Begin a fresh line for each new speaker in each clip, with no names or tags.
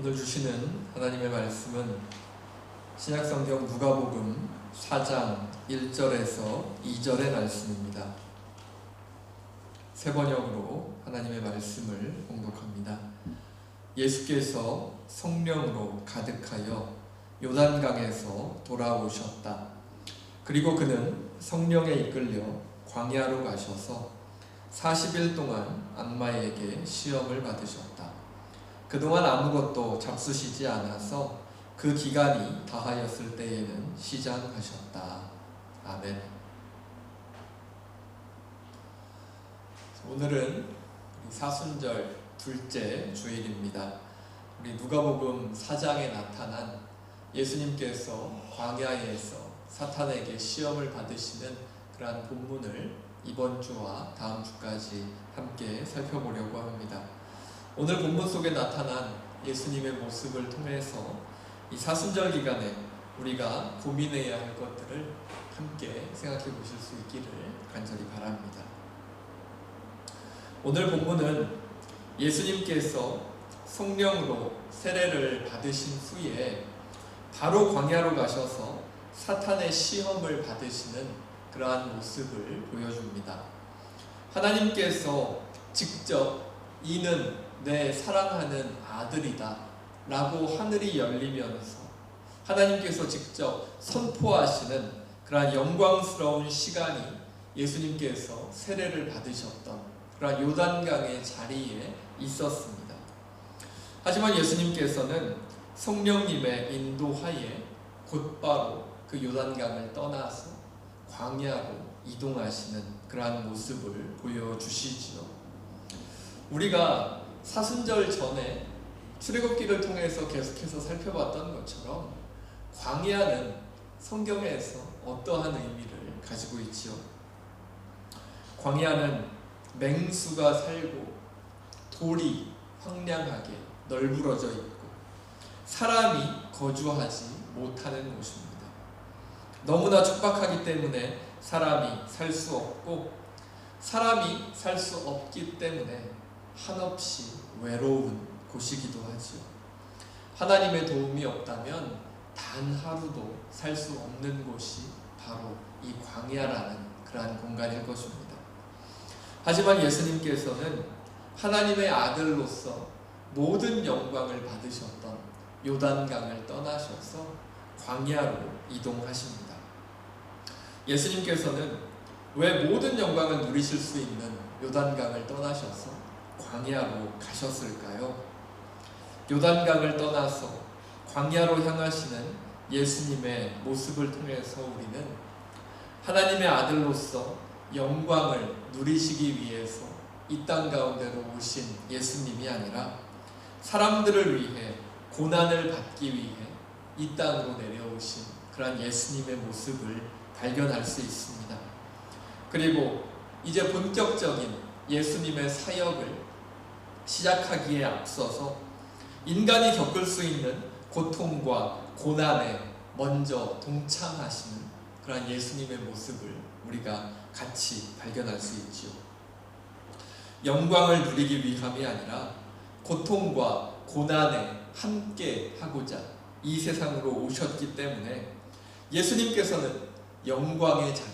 오늘 주시는 하나님의 말씀은 신약성경 누가복음 4장 1절에서 2절의 말씀입니다. 새 번역으로 하나님의 말씀을 봉독합니다. 예수께서 성령으로 가득하여 요단강에서 돌아오셨다. 그리고 그는 성령에 이끌려 광야로 가셔서 40일 동안 악마에게 시험을 받으셨다. 그동안 아무것도 잡수시지 않아서 그 기간이 다하였을 때에는 시장하셨다. 아멘. 오늘은 사순절 둘째 주일입니다. 우리 누가복음 4장에 나타난 예수님께서 광야에서 사탄에게 시험을 받으시는 그러한 본문을 이번 주와 다음 주까지 함께 살펴보려고 합니다. 오늘 본문 속에 나타난 예수님의 모습을 통해서 이 사순절 기간에 우리가 고민해야 할 것들을 함께 생각해 보실 수 있기를 간절히 바랍니다. 오늘 본문은 예수님께서 성령으로 세례를 받으신 후에 바로 광야로 가셔서 사탄의 시험을 받으시는 그러한 모습을 보여줍니다. 하나님께서 직접 이는 내 사랑하는 아들이다 라고 하늘이 열리면서 하나님께서 직접 선포하시는 그러한 영광스러운 시간이 예수님께서 세례를 받으셨던 그러한 요단강의 자리에 있었습니다. 하지만 예수님께서는 성령님의 인도하에 곧바로 그 요단강을 떠나서 광야로 이동하시는 그러한 모습을 보여주시지요. 우리가 사순절 전에 출애굽기를 통해서 계속해서 살펴봤던 것처럼 광야는 성경에서 어떠한 의미를 가지고 있지요? 광야는 맹수가 살고 돌이 황량하게 널브러져 있고 사람이 거주하지 못하는 곳입니다. 너무나 촉박하기 때문에 사람이 살 수 없고 사람이 살 수 없기 때문에 한없이 외로운 곳이기도 하지요. 하나님의 도움이 없다면 단 하루도 살 수 없는 곳이 바로 이 광야라는 그러한 공간일 것입니다. 하지만 예수님께서는 하나님의 아들로서 모든 영광을 받으셨던 요단강을 떠나셔서 광야로 이동하십니다. 예수님께서는 왜 모든 영광을 누리실 수 있는 요단강을 떠나셔서 광야로 가셨을까요? 요단강을 떠나서 광야로 향하시는 예수님의 모습을 통해서 우리는 하나님의 아들로서 영광을 누리시기 위해서 이 땅 가운데로 오신 예수님이 아니라 사람들을 위해 고난을 받기 위해 이 땅으로 내려오신 그런 예수님의 모습을 발견할 수 있습니다. 그리고 이제 본격적인 예수님의 사역을 시작하기에 앞서서 인간이 겪을 수 있는 고통과 고난에 먼저 동참하시는 그런 예수님의 모습을 우리가 같이 발견할 수 있지요. 영광을 누리기 위함이 아니라 고통과 고난에 함께 하고자 이 세상으로 오셨기 때문에 예수님께서는 영광의 자리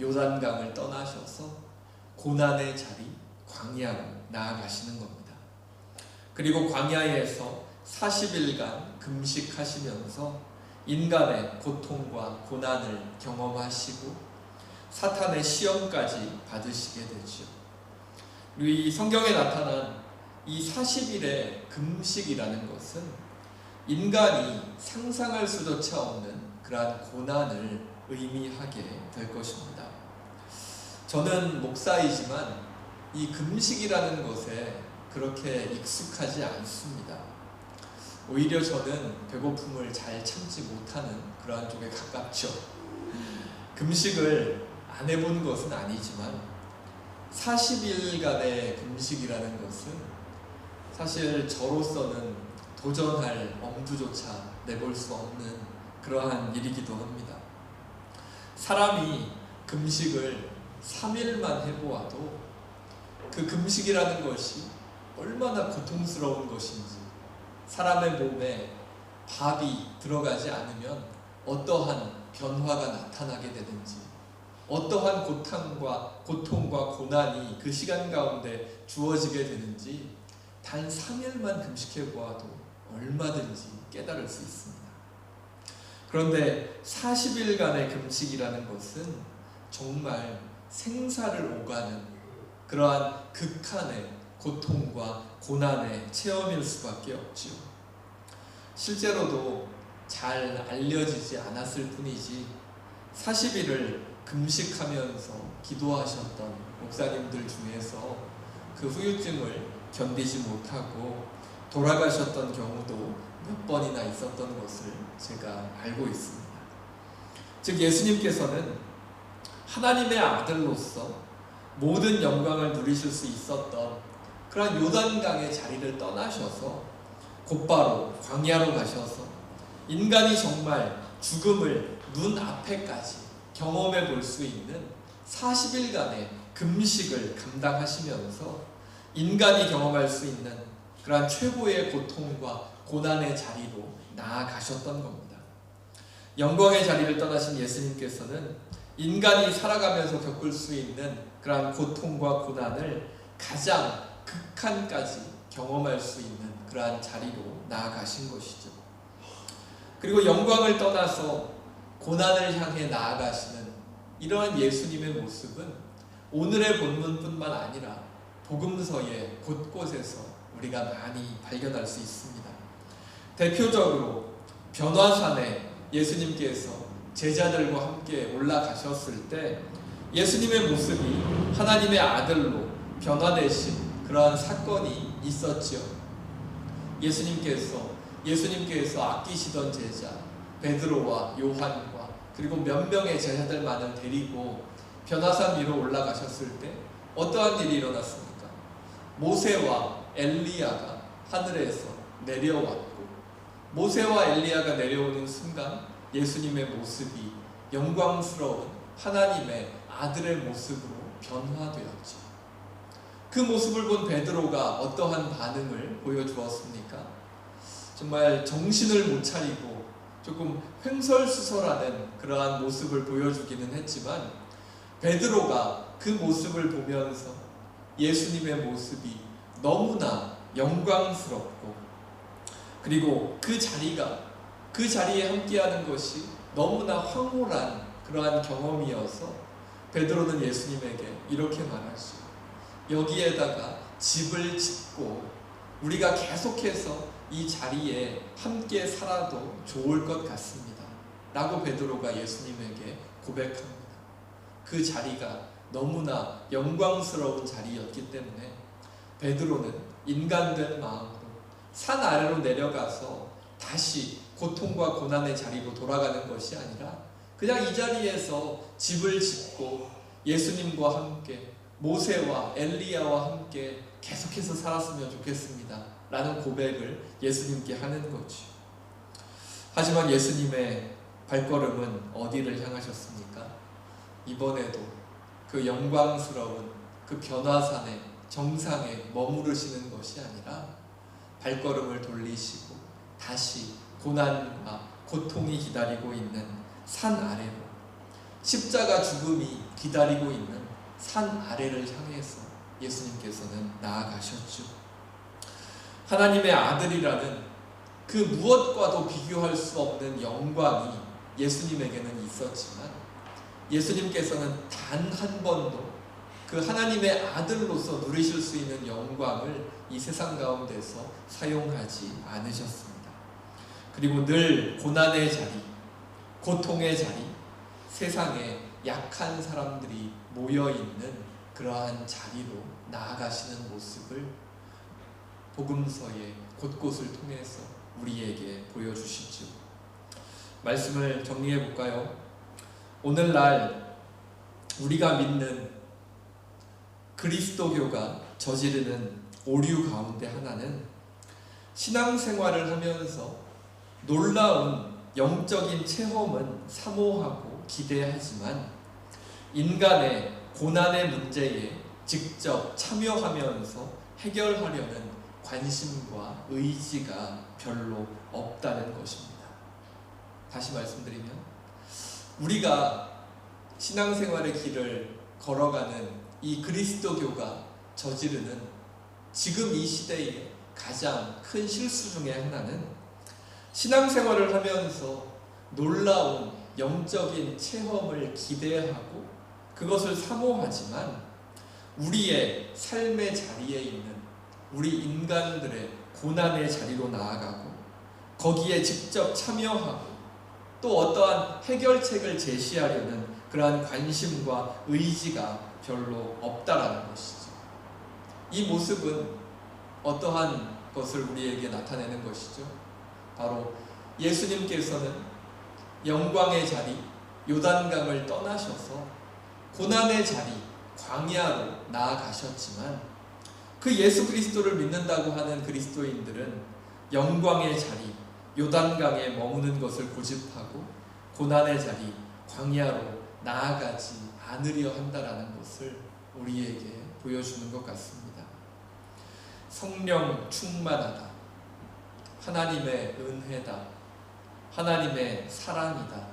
요단강을 떠나셔서 고난의 자리 광야로 나아가시는 겁니다. 그리고 광야에서 40일간 금식하시면서 인간의 고통과 고난을 경험하시고 사탄의 시험까지 받으시게 되죠. 이 성경에 나타난 이 40일의 금식이라는 것은 인간이 상상할 수조차 없는 그러한 고난을 의미하게 될 것입니다. 저는 목사이지만 이 금식이라는 것에 그렇게 익숙하지 않습니다. 오히려 저는 배고픔을 잘 참지 못하는 그러한 쪽에 가깝죠. 금식을 안 해본 것은 아니지만 40일간의 금식이라는 것은 사실 저로서는 도전할 엄두조차 내볼 수 없는 그러한 일이기도 합니다. 사람이 금식을 3일만 해보아도 그 금식이라는 것이 얼마나 고통스러운 것인지 사람의 몸에 밥이 들어가지 않으면 어떠한 변화가 나타나게 되는지, 어떠한 고통과 고난이 그 시간 가운데 주어지게 되는지 단 3일만 금식해 보아도 얼마든지 깨달을 수 있습니다. 그런데 40일간의 금식이라는 것은 정말 생사를 오가는 그러한 극한의 고통과 고난의 체험일 수밖에 없지요. 실제로도 잘 알려지지 않았을 뿐이지 40일을 금식하면서 기도하셨던 목사님들 중에서 그 후유증을 견디지 못하고 돌아가셨던 경우도 몇 번이나 있었던 것을 제가 알고 있습니다. 즉 예수님께서는 하나님의 아들로서 모든 영광을 누리실 수 있었던 그런 요단강의 자리를 떠나셔서 곧바로 광야로 가셔서 인간이 정말 죽음을 눈앞에까지 경험해 볼 수 있는 40일간의 금식을 감당하시면서 인간이 경험할 수 있는 그러한 최고의 고통과 고난의 자리로 나아가셨던 겁니다. 영광의 자리를 떠나신 예수님께서는 인간이 살아가면서 겪을 수 있는 그러한 고통과 고난을 가장 극한까지 경험할 수 있는 그러한 자리로 나아가신 것이죠. 그리고 영광을 떠나서 고난을 향해 나아가시는 이러한 예수님의 모습은 오늘의 본문뿐만 아니라 복음서의 곳곳에서 우리가 많이 발견할 수 있습니다. 대표적으로 변화산에 예수님께서 제자들과 함께 올라가셨을 때 예수님의 모습이 하나님의 아들로 변화되신 그러한 사건이 있었죠. 예수님께서 아끼시던 제자 베드로와 요한과 그리고 몇 명의 제자들만을 데리고 변화산 위로 올라가셨을 때 어떠한 일이 일어났습니까? 모세와 엘리야가 하늘에서 내려왔고 모세와 엘리야가 내려오는 순간 예수님의 모습이 영광스러운 하나님의 아들의 모습으로 변화되었죠. 그 모습을 본 베드로가 어떠한 반응을 보여주었습니까? 정말 정신을 못 차리고 조금 횡설수설하는 그러한 모습을 보여주기는 했지만 베드로가 그 모습을 보면서 예수님의 모습이 너무나 영광스럽고 그리고 그 자리에 함께하는 것이 너무나 황홀한 그러한 경험이어서 베드로는 예수님에게 이렇게 말하죠. 여기에다가 집을 짓고 우리가 계속해서 이 자리에 함께 살아도 좋을 것 같습니다. 라고 베드로가 예수님에게 고백합니다. 그 자리가 너무나 영광스러운 자리였기 때문에 베드로는 인간된 마음으로 산 아래로 내려가서 다시 고통과 고난의 자리로 돌아가는 것이 아니라 그냥 이 자리에서 집을 짓고 예수님과 함께 모세와 엘리야와 함께 계속해서 살았으면 좋겠습니다. 라는 고백을 예수님께 하는 거죠. 하지만 예수님의 발걸음은 어디를 향하셨습니까? 이번에도 그 영광스러운 그 변화산의 정상에 머무르시는 것이 아니라 발걸음을 돌리시고 다시 고난과 고통이 기다리고 있는 산 아래로 십자가 죽음이 기다리고 있는 산 아래를 향해서 예수님께서는 나아가셨죠. 하나님의 아들이라는 그 무엇과도 비교할 수 없는 영광이 예수님에게는 있었지만 예수님께서는 단 한 번도 그 하나님의 아들로서 누리실 수 있는 영광을 이 세상 가운데서 사용하지 않으셨습니다. 그리고 늘 고난의 자리, 고통의 자리, 세상에 약한 사람들이 모여있는 그러한 자리로 나아가시는 모습을 복음서의 곳곳을 통해서 우리에게 보여주시죠. 말씀을 정리해 볼까요? 오늘날 우리가 믿는 그리스도교가 저지르는 오류 가운데 하나는 신앙생활을 하면서 놀라운 영적인 체험은 사모하고 기대하지만 인간의 고난의 문제에 직접 참여하면서 해결하려는 관심과 의지가 별로 없다는 것입니다. 다시 말씀드리면 우리가 신앙생활의 길을 걸어가는 이 그리스도교가 저지르는 지금 이 시대의 가장 큰 실수 중에 하나는 신앙생활을 하면서 놀라운 영적인 체험을 기대하고 그것을 사모하지만 우리의 삶의 자리에 있는 우리 인간들의 고난의 자리로 나아가고 거기에 직접 참여하고 또 어떠한 해결책을 제시하려는 그러한 관심과 의지가 별로 없다라는 것이죠. 이 모습은 어떠한 것을 우리에게 나타내는 것이죠. 바로 예수님께서는 영광의 자리 요단강을 떠나셔서 고난의 자리 광야로 나아가셨지만 그 예수 그리스도를 믿는다고 하는 그리스도인들은 영광의 자리 요단강에 머무는 것을 고집하고 고난의 자리 광야로 나아가지 않으려 한다라는 것을 우리에게 보여주는 것 같습니다. 성령 충만하다, 하나님의 은혜다, 하나님의 사랑이다,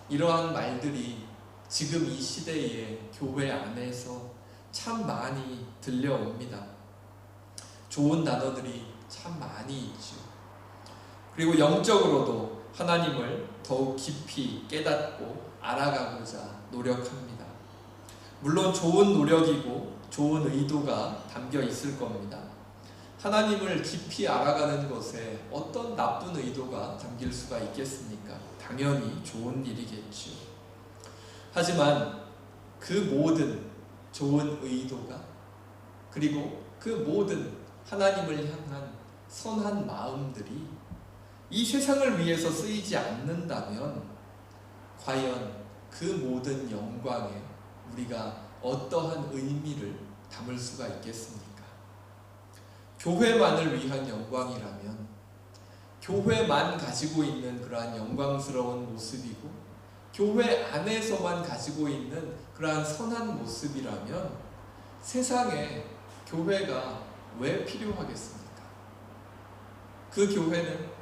이러한 말들이 지금 이 시대의 교회 안에서 참 많이 들려옵니다. 좋은 단어들이 참 많이 있죠. 그리고 영적으로도 하나님을 더욱 깊이 깨닫고 알아가고자 노력합니다. 물론 좋은 노력이고 좋은 의도가 담겨 있을 겁니다. 하나님을 깊이 알아가는 것에 어떤 나쁜 의도가 담길 수가 있겠습니까? 당연히 좋은 일이겠죠. 하지만 그 모든 좋은 의도가 그리고 그 모든 하나님을 향한 선한 마음들이 이 세상을 위해서 쓰이지 않는다면 과연 그 모든 영광에 우리가 어떠한 의미를 담을 수가 있겠습니까? 교회만을 위한 영광이라면 교회만 가지고 있는 그러한 영광스러운 모습이고 교회 안에서만 가지고 있는 그러한 선한 모습이라면 세상에 교회가 왜 필요하겠습니까? 그 교회는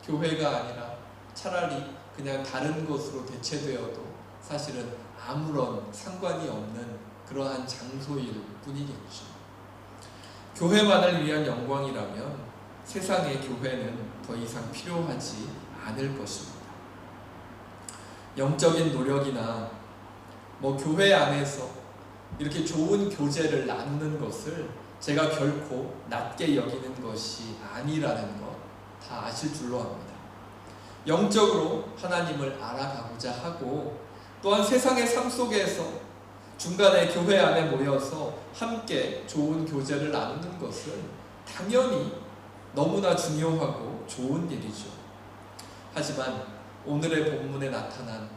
교회가 아니라 차라리 그냥 다른 것으로 대체되어도 사실은 아무런 상관이 없는 그러한 장소일 뿐이겠죠. 교회만을 위한 영광이라면 세상의 교회는 더 이상 필요하지 않을 것입니다. 영적인 노력이나 교회 안에서 이렇게 좋은 교제를 나누는 것을 제가 결코 낮게 여기는 것이 아니라는 것 다 아실 줄로 압니다. 영적으로 하나님을 알아가고자 하고 또한 세상의 삶 속에서 중간에 교회 안에 모여서 함께 좋은 교제를 나누는 것은 당연히 너무나 중요하고 좋은 일이죠. 하지만 오늘의 본문에 나타난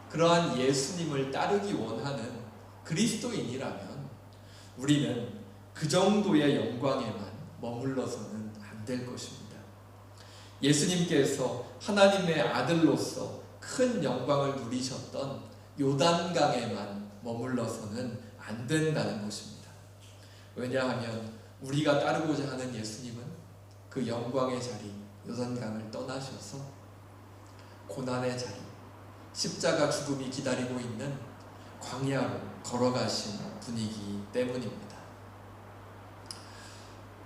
그러한 예수님을 따르기 원하는 그리스도인이라면 우리는 그 정도의 영광에만 머물러서는 안 될 것입니다. 예수님께서 하나님의 아들로서 큰 영광을 누리셨던 요단강에만 머물러서는 안 된다는 것입니다. 왜냐하면 우리가 따르고자 하는 예수님은 그 영광의 자리 요단강을 떠나셔서 고난의 자리 십자가 죽음이 기다리고 있는 광야로 걸어가신 분이기 때문입니다.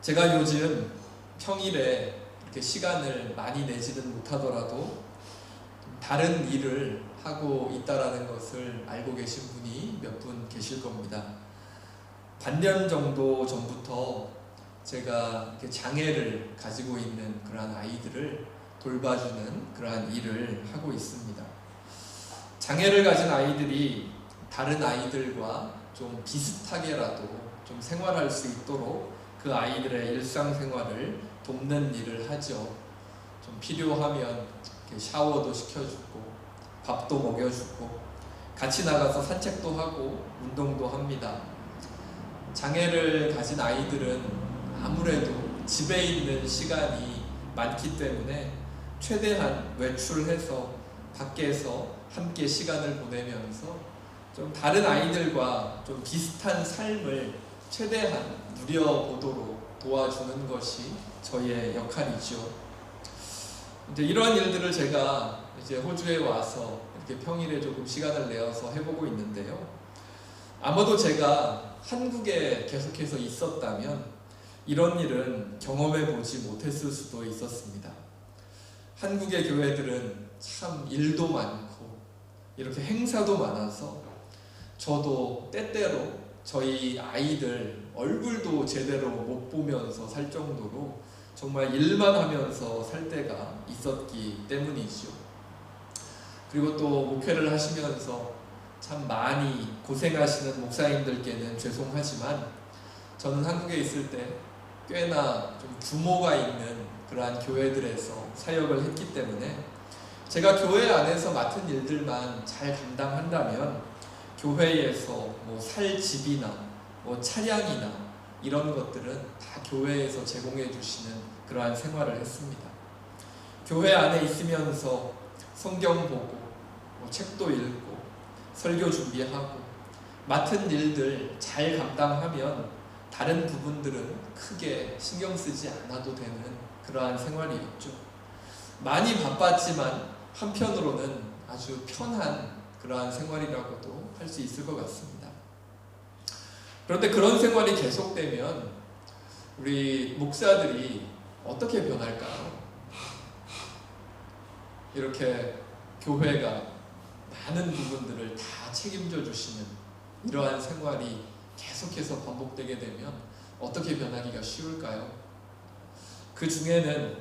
제가 요즘 평일에 이렇게 시간을 많이 내지는 못하더라도 다른 일을 하고 있다라는 것을 알고 계신 분이 몇 분 계실 겁니다. 반년 정도 전부터 제가 이렇게 장애를 가지고 있는 그러한 아이들을 돌봐주는 그러한 일을 하고 있습니다. 장애를 가진 아이들이 다른 아이들과 좀 비슷하게라도 좀 생활할 수 있도록 그 아이들의 일상생활을 돕는 일을 하죠. 좀 필요하면 샤워도 시켜주고 밥도 먹여주고 같이 나가서 산책도 하고 운동도 합니다. 장애를 가진 아이들은 아무래도 집에 있는 시간이 많기 때문에 최대한 외출해서 밖에서 함께 시간을 보내면서 좀 다른 아이들과 좀 비슷한 삶을 최대한 누려보도록 도와주는 것이 저희의 역할이죠. 이제 이러한 일들을 제가 이제 호주에 와서 이렇게 평일에 조금 시간을 내어서 해보고 있는데요. 아마도 제가 한국에 계속해서 있었다면 이런 일은 경험해 보지 못했을 수도 있었습니다. 한국의 교회들은 참 일도 많고 이렇게 행사도 많아서 저도 때때로 저희 아이들 얼굴도 제대로 못 보면서 살 정도로 정말 일만 하면서 살 때가 있었기 때문이죠. 그리고 또 목회를 하시면서 참 많이 고생하시는 목사님들께는 죄송하지만 저는 한국에 있을 때 꽤나 좀 규모가 있는 그러한 교회들에서 사역을 했기 때문에 제가 교회 안에서 맡은 일들만 잘 감당한다면 교회에서 뭐 살 집이나 뭐 차량이나 이런 것들은 다 교회에서 제공해 주시는 그러한 생활을 했습니다. 교회 안에 있으면서 성경 보고 뭐 책도 읽고 설교 준비하고 맡은 일들 잘 감당하면 다른 부분들은 크게 신경 쓰지 않아도 되는 그러한 생활이었죠. 많이 바빴지만 한편으로는 아주 편한 그러한 생활이라고도 할 수 있을 것 같습니다. 그런데 그런 생활이 계속되면 우리 목사들이 어떻게 변할까요? 이렇게 교회가 많은 부분들을 다 책임져 주시는 이러한 생활이 계속해서 반복되게 되면 어떻게 변하기가 쉬울까요? 그 중에는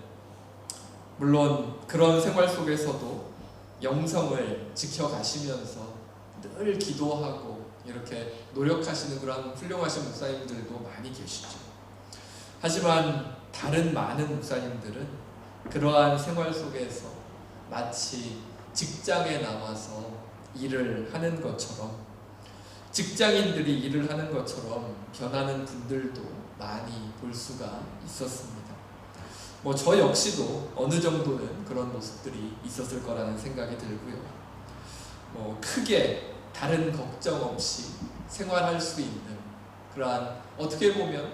물론 그런 생활 속에서도 영성을 지켜가시면서 늘 기도하고 이렇게 노력하시는 그런 훌륭하신 목사님들도 많이 계시죠. 하지만 다른 많은 목사님들은 그러한 생활 속에서 마치 직장에 나와서 일을 하는 것처럼 직장인들이 일을 하는 것처럼 변하는 분들도 많이 볼 수가 있었습니다. 뭐 저 역시도 어느 정도는 그런 모습들이 있었을 거라는 생각이 들고요. 뭐 크게 다른 걱정 없이 생활할 수 있는 그러한 어떻게 보면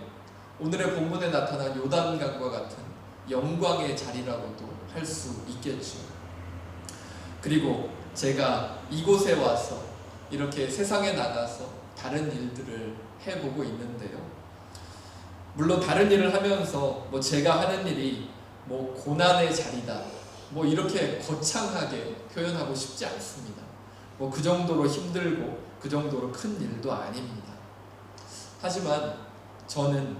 오늘의 본문에 나타난 요단강과 같은 영광의 자리라고도 할 수 있겠죠. 그리고 제가 이곳에 와서 이렇게 세상에 나가서 다른 일들을 해보고 있는데요. 물론 다른 일을 하면서 뭐 제가 하는 일이 뭐 고난의 자리다 뭐 이렇게 거창하게 표현하고 싶지 않습니다. 뭐 그 정도로 힘들고 그 정도로 큰 일도 아닙니다. 하지만 저는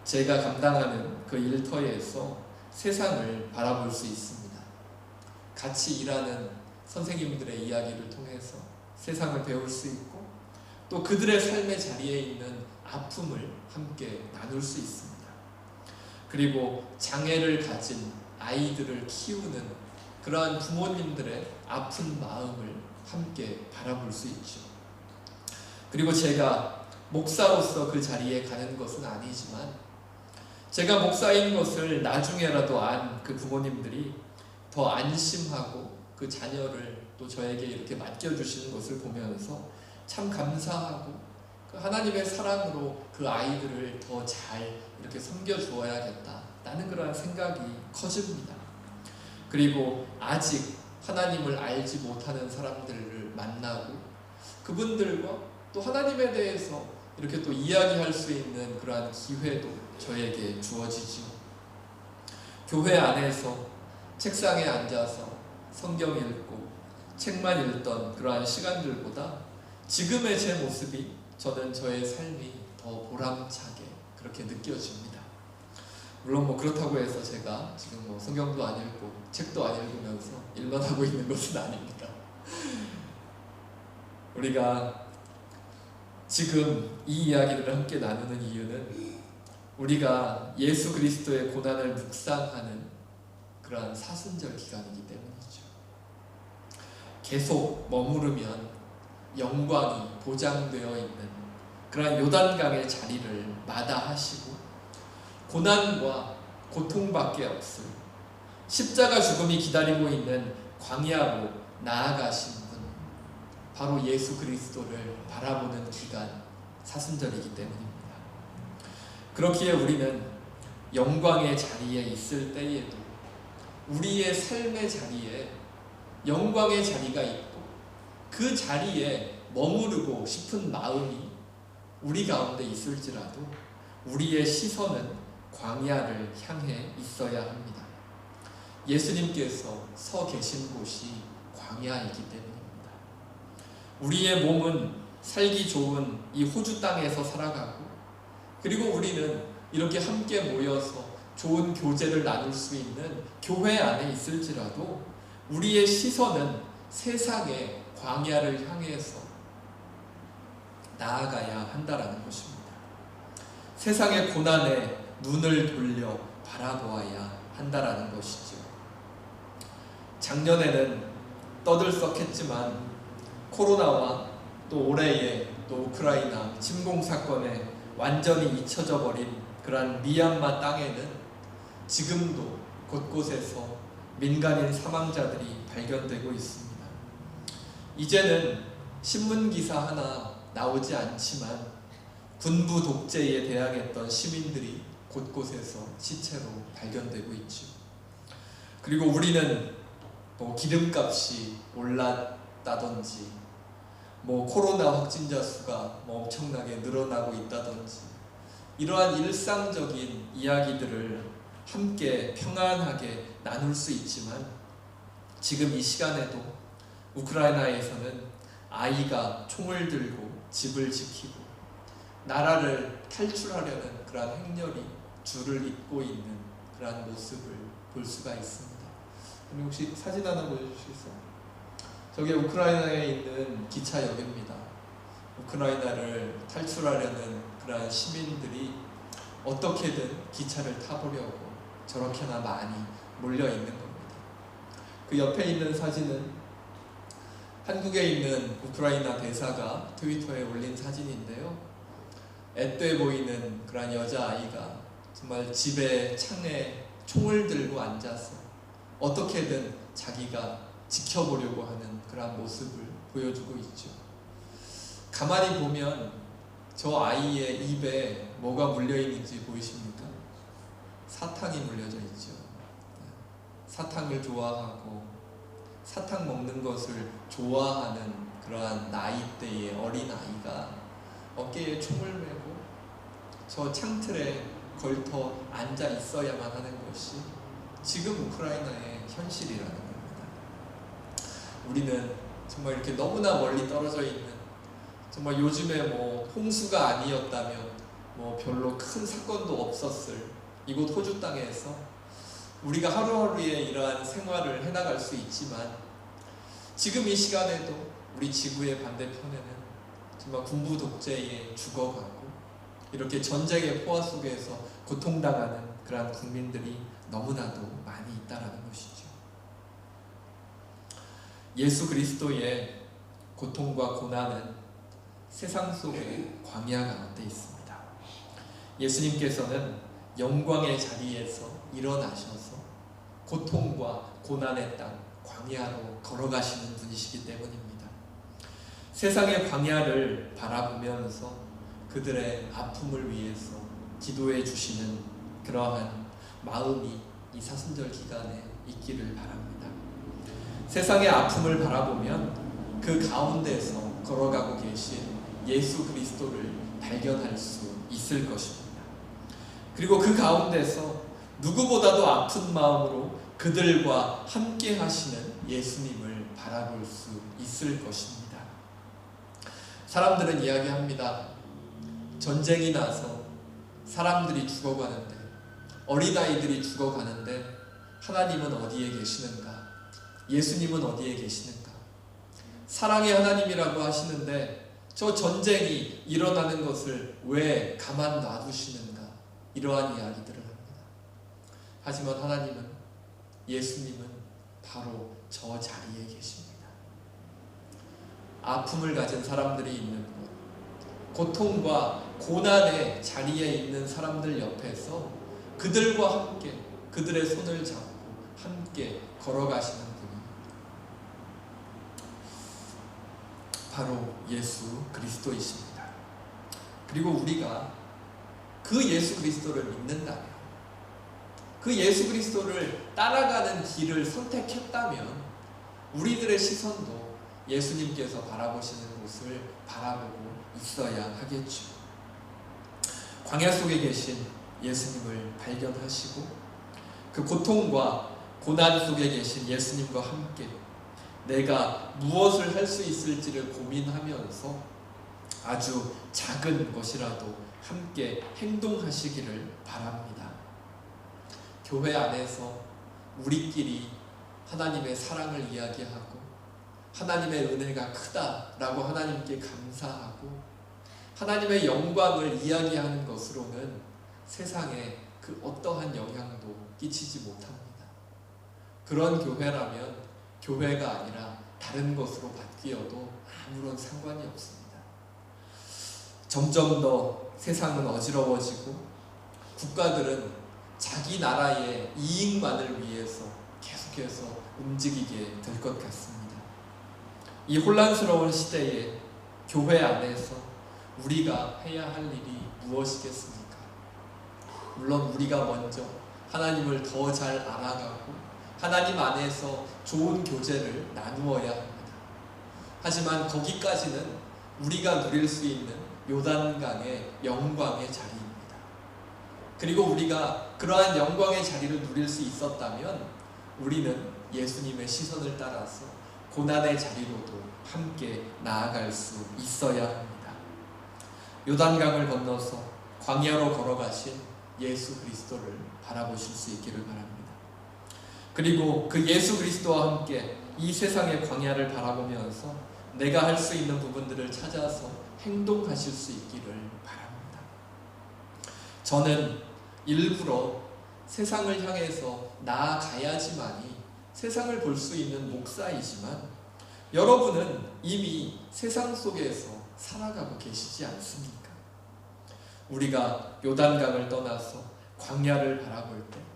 제가 감당하는 그 일터에서 세상을 바라볼 수 있습니다. 같이 일하는 선생님들의 이야기를 통해서 세상을 배울 수 있고 또 그들의 삶의 자리에 있는 아픔을 함께 나눌 수 있습니다. 그리고 장애를 가진 아이들을 키우는 그러한 부모님들의 아픈 마음을 함께 바라볼 수 있죠. 그리고 제가 목사로서 그 자리에 가는 것은 아니지만 제가 목사인 것을 나중에라도 안 그 부모님들이 더 안심하고 그 자녀를 또 저에게 이렇게 맡겨주시는 것을 보면서 참 감사하고 그 하나님의 사랑으로 그 아이들을 더 잘 이렇게 섬겨주어야겠다라는 그런 생각이 커집니다. 그리고 아직 하나님을 알지 못하는 사람들을 만나고 그분들과 또 하나님에 대해서 이렇게 또 이야기할 수 있는 그러한 기회도 저에게 주어지죠. 교회 안에서 책상에 앉아서 성경 읽고 책만 읽던 그러한 시간들보다 지금의 제 모습이 저는 저의 삶이 더 보람차게 그렇게 느껴집니다. 물론 뭐 그렇다고 해서 제가 지금 뭐 성경도 안 읽고 책도 안 읽으면서 일만 하고 있는 것은 아닙니다. 우리가 지금 이 이야기를 함께 나누는 이유는 우리가 예수 그리스도의 고난을 묵상하는 그러한 사순절 기간이기 때문이죠. 계속 머무르면 영광이 보장되어 있는 그러한 요단강의 자리를 마다하시고 고난과 고통밖에 없을 십자가 죽음이 기다리고 있는 광야로 나아가신 분, 바로 예수 그리스도를 바라보는 기간 사순절이기 때문입니다. 그렇기에 우리는 영광의 자리에 있을 때에도 우리의 삶의 자리에 영광의 자리가 있고 그 자리에 머무르고 싶은 마음이 우리 가운데 있을지라도 우리의 시선은 광야를 향해 있어야 합니다. 예수님께서 서 계신 곳이 광야이기 때문입니다. 우리의 몸은 살기 좋은 이 호주 땅에서 살아가고, 그리고 우리는 이렇게 함께 모여서 좋은 교제를 나눌 수 있는 교회 안에 있을지라도 우리의 시선은 세상의 광야를 향해서 나아가야 한다라는 것입니다. 세상의 고난에 눈을 돌려 바라보아야 한다라는 것이죠. 작년에는 떠들썩했지만 코로나와 또 올해의 또 우크라이나 침공 사건에 완전히 잊혀져 버린 그러한 미얀마 땅에는 지금도 곳곳에서 민간인 사망자들이 발견되고 있습니다. 이제는 신문기사 하나 나오지 않지만 군부 독재에 대항했던 시민들이 곳곳에서 시체로 발견되고 있죠. 그리고 우리는 기름값이 올랐다든지 코로나 확진자 수가 엄청나게 늘어나고 있다든지 이러한 일상적인 이야기들을 함께 평안하게 나눌 수 있지만, 지금 이 시간에도 우크라이나에서는 아이가 총을 들고 집을 지키고 나라를 탈출하려는 그러한 행렬이 줄을 잇고 있는 그러한 모습을 볼 수가 있습니다. 혹시 사진 하나 보여주시겠어요? 저게 우크라이나에 있는 기차역입니다. 우크라이나를 탈출하려는 그러한 시민들이 어떻게든 기차를 타보려고 저렇게나 많이 몰려 있는 겁니다. 그 옆에 있는 사진은 한국에 있는 우크라이나 대사가 트위터에 올린 사진인데요. 앳돼 보이는 그런 여자아이가 정말 집의 창에 총을 들고 앉아서 어떻게든 자기가 지켜보려고 하는 그런 모습을 보여주고 있죠. 가만히 보면 저 아이의 입에 뭐가 물려있는지 보이십니까? 사탕이 물려져 있죠. 사탕을 좋아하고 사탕 먹는 것을 좋아하는 그러한 나이대의 어린아이가 어깨에 총을 메고 저 창틀에 걸터 앉아 있어야만 하는 것이 지금 우크라이나의 현실이라는 겁니다. 우리는 정말 이렇게 너무나 멀리 떨어져 있는, 정말 요즘에 홍수가 아니었다면 별로 큰 사건도 없었을 이곳 호주 땅에서 우리가 하루하루의 이러한 생활을 해나갈 수 있지만, 지금 이 시간에도 우리 지구의 반대편에는 정말 군부 독재에 죽어가고 이렇게 전쟁의 포화 속에서 고통당하는 그러한 국민들이 너무나도 많이 있다라는 것이죠. 예수 그리스도의 고통과 고난은 세상 속의 광야 가운데 있습니다. 예수님께서는 영광의 자리에서 일어나셔서 고통과 고난의 땅 광야로 걸어가시는 분이시기 때문입니다. 세상의 광야를 바라보면서 그들의 아픔을 위해서 기도해 주시는 그러한 마음이 이 사순절 기간에 있기를 바랍니다. 세상의 아픔을 바라보면 그 가운데서 걸어가고 계신 예수 그리스도를 발견할 수 있을 것입니다. 그리고 그 가운데서 누구보다도 아픈 마음으로 그들과 함께 하시는 예수님을 바라볼 수 있을 것입니다. 사람들은 이야기합니다. 전쟁이 나서 사람들이 죽어가는데, 어린아이들이 죽어가는데 하나님은 어디에 계시는가? 예수님은 어디에 계시는가? 사랑의 하나님이라고 하시는데 저 전쟁이 일어나는 것을 왜 가만 놔두시는가? 이러한 이야기들을 합니다. 하지만 하나님은, 예수님은 바로 저 자리에 계십니다. 아픔을 가진 사람들이 있는 곳, 고통과 고난의 자리에 있는 사람들 옆에서 그들과 함께 그들의 손을 잡고 함께 걸어가시는 분이 바로 예수 그리스도이십니다. 그리고 우리가 그 예수 그리스도를 믿는다면, 그 예수 그리스도를 따라가는 길을 선택했다면 우리들의 시선도 예수님께서 바라보시는 곳을 바라보고 있어야 하겠죠. 광야 속에 계신 예수님을 발견하시고 그 고통과 고난 속에 계신 예수님과 함께 내가 무엇을 할 수 있을지를 고민하면서 아주 작은 것이라도 함께 행동하시기를 바랍니다. 교회 안에서 우리끼리 하나님의 사랑을 이야기하고 하나님의 은혜가 크다라고 하나님께 감사하고 하나님의 영광을 이야기하는 것으로는 세상에 그 어떠한 영향도 끼치지 못합니다. 그런 교회라면 교회가 아니라 다른 것으로 바뀌어도 아무런 상관이 없습니다. 점점 더 세상은 어지러워지고 국가들은 자기 나라의 이익만을 위해서 계속해서 움직이게 될 것 같습니다. 이 혼란스러운 시대에 교회 안에서 우리가 해야 할 일이 무엇이겠습니까? 물론 우리가 먼저 하나님을 더 잘 알아가고 하나님 안에서 좋은 교제를 나누어야 합니다. 하지만 거기까지는 우리가 누릴 수 있는 요단강의 영광의 자리입니다. 그리고 우리가 그러한 영광의 자리를 누릴 수 있었다면 우리는 예수님의 시선을 따라서 고난의 자리로도 함께 나아갈 수 있어야 합니다. 요단강을 건너서 광야로 걸어가신 예수 그리스도를 바라보실 수 있기를 바랍니다. 그리고 그 예수 그리스도와 함께 이 세상의 광야를 바라보면서 내가 할 수 있는 부분들을 찾아서 행동하실 수 있기를 바랍니다. 저는 일부러 세상을 향해서 나아가야지만이 세상을 볼 수 있는 목사이지만 여러분은 이미 세상 속에서 살아가고 계시지 않습니까? 우리가 요단강을 떠나서 광야를 바라볼 때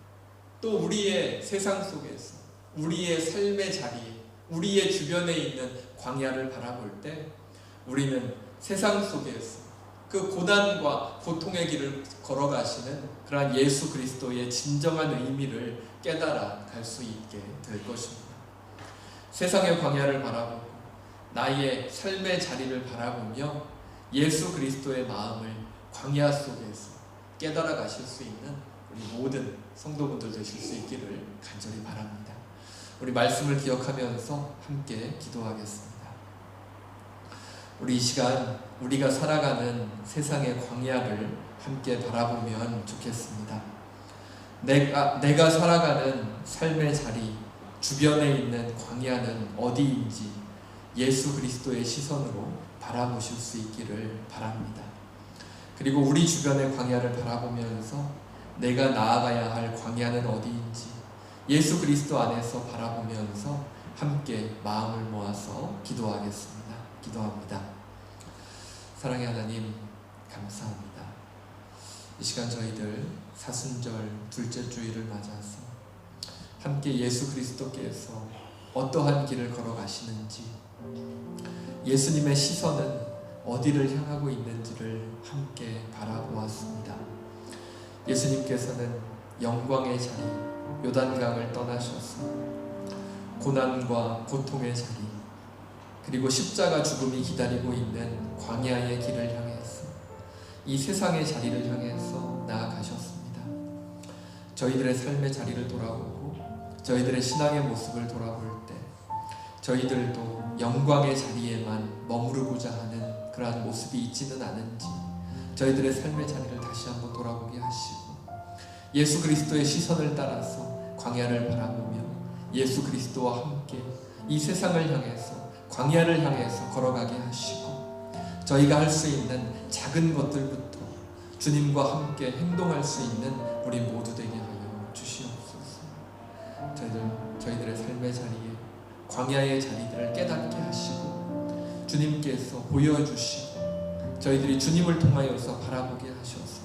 또 우리의 세상 속에서 우리의 삶의 자리에 우리의 주변에 있는 광야를 바라볼 때 우리는 세상 속에서 그 고난과 고통의 길을 걸어가시는 그러한 예수 그리스도의 진정한 의미를 깨달아 갈 수 있게 될 것입니다. 세상의 광야를 바라보고 나의 삶의 자리를 바라보며 예수 그리스도의 마음을 광야 속에서 깨달아 가실 수 있는 우리 모든 성도분들 되실 수 있기를 간절히 바랍니다. 우리 말씀을 기억하면서 함께 기도하겠습니다. 우리 이 시간 우리가 살아가는 세상의 광야를 함께 바라보면 좋겠습니다. 내가 살아가는 삶의 자리 주변에 있는 광야는 어디인지 예수 그리스도의 시선으로 바라보실 수 있기를 바랍니다. 그리고 우리 주변의 광야를 바라보면서 내가 나아가야 할 광야는 어디인지 예수 그리스도 안에서 바라보면서 함께 마음을 모아서 기도하겠습니다. 기도합니다. 사랑의 하나님 감사합니다. 이 시간 저희들 사순절 둘째 주일을 맞아서 함께 예수 그리스도께서 어떠한 길을 걸어가시는지 예수님의 시선은 어디를 향하고 있는지를 함께 바라보았습니다. 예수님께서는 영광의 자리 요단강을 떠나셔서 고난과 고통의 자리 그리고 십자가 죽음이 기다리고 있는 광야의 길을 향해서 이 세상의 자리를 향해서 나아가셨습니다. 저희들의 삶의 자리를 돌아보고 저희들의 신앙의 모습을 돌아볼 때 저희들도 영광의 자리에만 머무르고자 하는 그러한 모습이 있지는 않은지 저희들의 삶의 자리를 다시 한번 돌아보게 하시고 예수 그리스도의 시선을 따라서 광야를 바라보며 예수 그리스도와 함께 이 세상을 향해서 광야를 향해서 걸어가게 하시고 저희가 할 수 있는 작은 것들부터 주님과 함께 행동할 수 있는 우리 모두 되게 하여 주시옵소서. 저희들의 삶의 자리에 광야의 자리들을 깨닫게 하시고 주님께서 보여주시고 저희들이 주님을 통하여서 바라보게 하셔서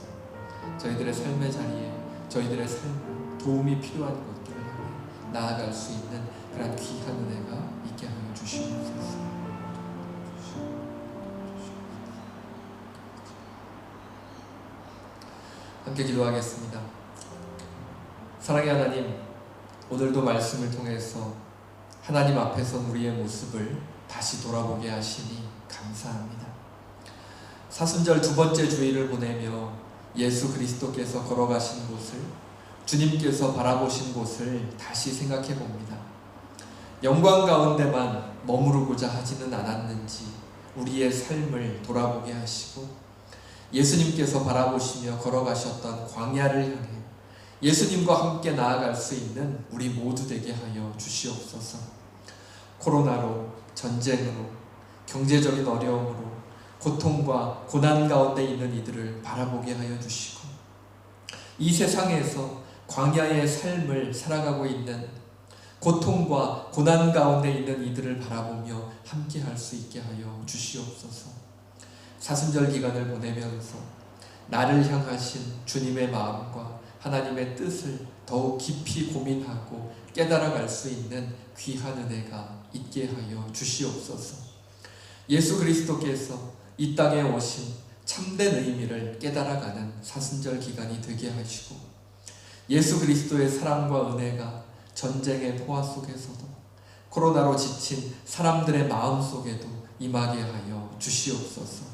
저희들의 삶의 자리에 저희들의 삶 도움이 필요한 것들을 향해 나아갈 수 있는 그런 귀한 은혜가 있게 하여 주시옵소서. 함께 기도하겠습니다. 사랑의 하나님, 오늘도 말씀을 통해서 하나님 앞에서 우리의 모습을 다시 돌아보게 하시니 감사합니다. 사순절 두 번째 주일을 보내며 예수 그리스도께서 걸어가신 곳을, 주님께서 바라보신 곳을 다시 생각해 봅니다. 영광 가운데만 머무르고자 하지는 않았는지 우리의 삶을 돌아보게 하시고, 예수님께서 바라보시며 걸어가셨던 광야를 향해 예수님과 함께 나아갈 수 있는 우리 모두 되게 하여 주시옵소서. 코로나로, 전쟁으로, 경제적인 어려움으로, 고통과 고난 가운데 있는 이들을 바라보게 하여 주시고, 이 세상에서 광야의 삶을 살아가고 있는, 고통과 고난 가운데 있는 이들을 바라보며 함께 할 수 있게 하여 주시옵소서. 사순절 기간을 보내면서 나를 향하신 주님의 마음과 하나님의 뜻을 더욱 깊이 고민하고 깨달아갈 수 있는 귀한 은혜가 있게 하여 주시옵소서. 예수 그리스도께서 이 땅에 오신 참된 의미를 깨달아가는 사순절 기간이 되게 하시고, 예수 그리스도의 사랑과 은혜가 전쟁의 포화 속에서도, 코로나로 지친 사람들의 마음 속에도 임하게 하여 주시옵소서.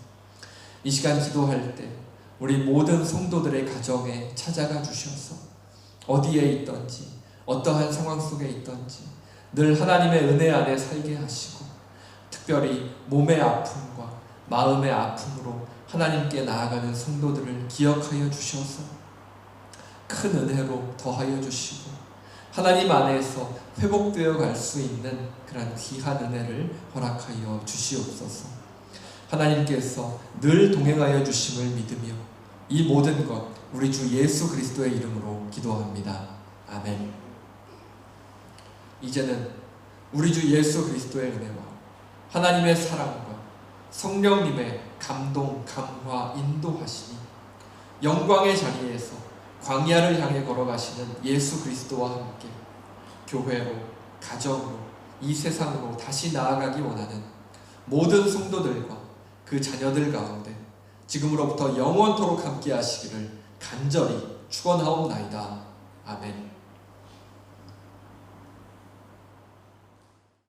이 시간 기도할 때 우리 모든 성도들의 가정에 찾아가 주셔서 어디에 있든지 어떠한 상황 속에 있든지 늘 하나님의 은혜 안에 살게 하시고, 특별히 몸의 아픔과 마음의 아픔으로 하나님께 나아가는 성도들을 기억하여 주셔서 큰 은혜로 더하여 주시고, 하나님 안에서 회복되어 갈 수 있는 그런 귀한 은혜를 허락하여 주시옵소서. 하나님께서 늘 동행하여 주심을 믿으며 이 모든 것 우리 주 예수 그리스도의 이름으로 기도합니다. 아멘. 이제는 우리 주 예수 그리스도의 은혜와 하나님의 사랑과 성령님의 감동, 감화, 인도하시니 영광의 자리에서 광야를 향해 걸어가시는 예수 그리스도와 함께 교회로, 가정으로, 이 세상으로 다시 나아가기 원하는 모든 성도들과 그 자녀들 가운데 지금으로부터 영원토록 함께 하시기를 간절히 축원하옵나이다. 아멘.